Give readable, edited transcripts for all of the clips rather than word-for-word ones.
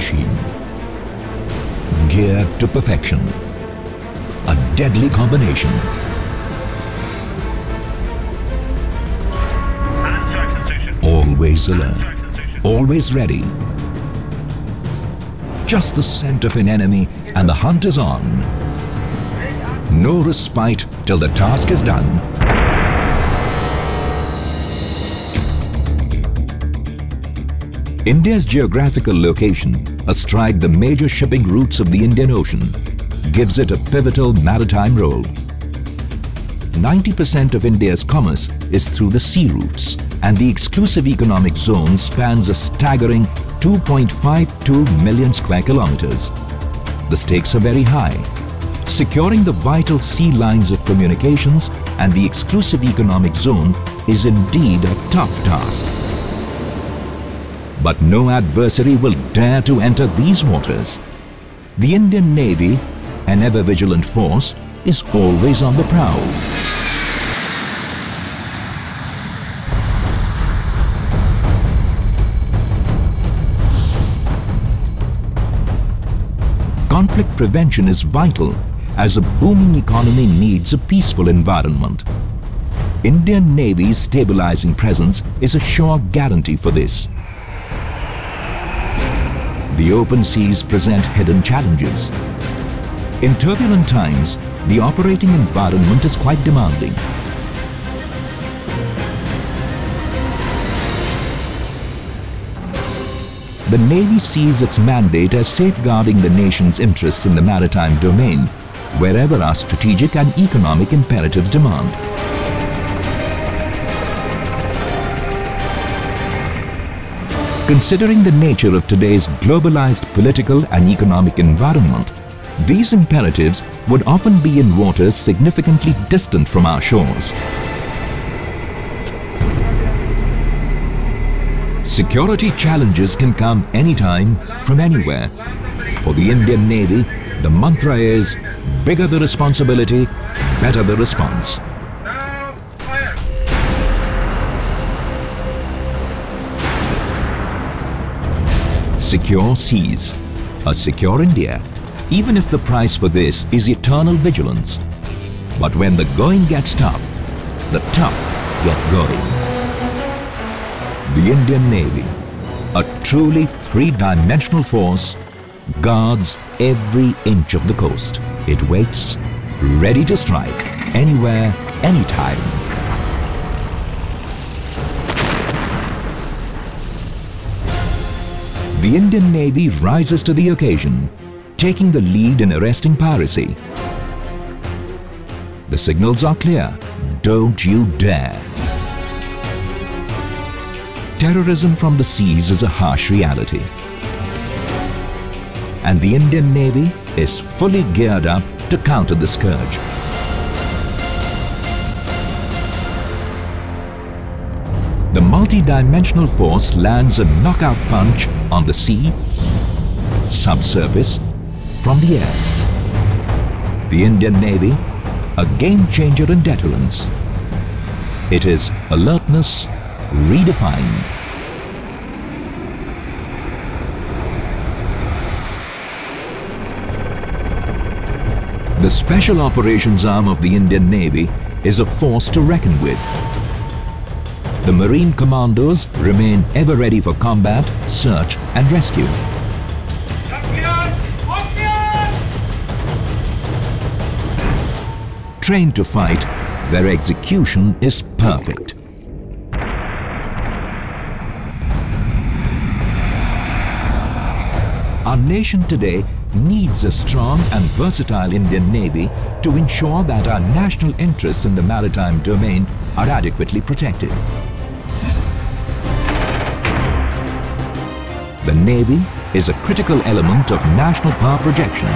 machine, geared to perfection, a deadly combination. Always alert, always ready. Just the scent of an enemy and the hunt is on. No respite till the task is done. India's geographical location, astride the major shipping routes of the Indian Ocean, gives it a pivotal maritime role. 90% of India's commerce is through the sea routes, and the exclusive economic zone spans a staggering 2.52 million square kilometers. The stakes are very high. Securing the vital sea lines of communications and the exclusive economic zone is indeed a tough task. But no adversary will dare to enter these waters. The Indian Navy, an ever-vigilant force, is always on the prowl. Conflict prevention is vital, as a booming economy needs a peaceful environment. Indian Navy's stabilizing presence is a sure guarantee for this. The open seas present hidden challenges. In turbulent times, the operating environment is quite demanding. The Navy sees its mandate as safeguarding the nation's interests in the maritime domain, wherever our strategic and economic imperatives demand. Considering the nature of today's globalized political and economic environment, these imperatives would often be in waters significantly distant from our shores. Security challenges can come anytime, from anywhere. For the Indian Navy, the mantra is, bigger the responsibility, better the response. Secure seas, a secure India, even if the price for this is eternal vigilance. But when the going gets tough, the tough get going. The Indian Navy, a truly three-dimensional force, guards every inch of the coast. It waits, ready to strike, anywhere, anytime. The Indian Navy rises to the occasion, taking the lead in arresting piracy. The signals are clear. Don't you dare. Terrorism from the seas is a harsh reality. And the Indian Navy is fully geared up to counter the scourge. The multi-dimensional force lands a knockout punch on the sea, subsurface, from the air. The Indian Navy, a game-changer in deterrence. It is alertness redefined. The Special Operations Arm of the Indian Navy is a force to reckon with. The Marine Commandos remain ever ready for combat, search and rescue. Trained to fight, their execution is perfect. Our nation today needs a strong and versatile Indian Navy to ensure that our national interests in the maritime domain are adequately protected. The Navy is a critical element of national power projection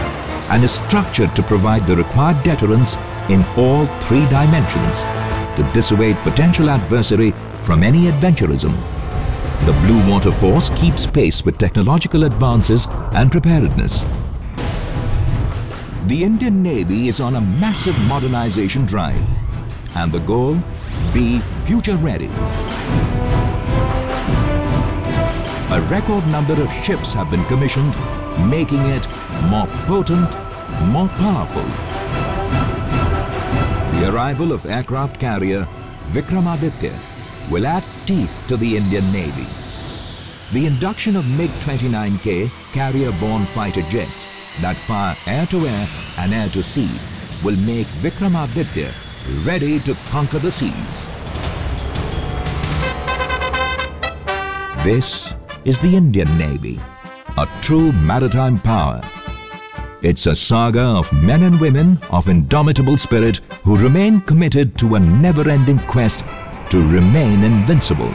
and is structured to provide the required deterrence in all three dimensions to dissuade potential adversary from any adventurism. The Blue Water Force keeps pace with technological advances and preparedness. The Indian Navy is on a massive modernization drive, and the goal, be future ready. a record number of ships have been commissioned, making it more potent, more powerful. The arrival of aircraft carrier Vikramaditya will add teeth to the Indian Navy. The induction of MiG-29K carrier-borne fighter jets that fire air-to-air and air-to-sea will make Vikramaditya ready to conquer the seas. This is the Indian Navy, a true maritime power. It's a saga of men and women of indomitable spirit who remain committed to a never-ending quest to remain invincible.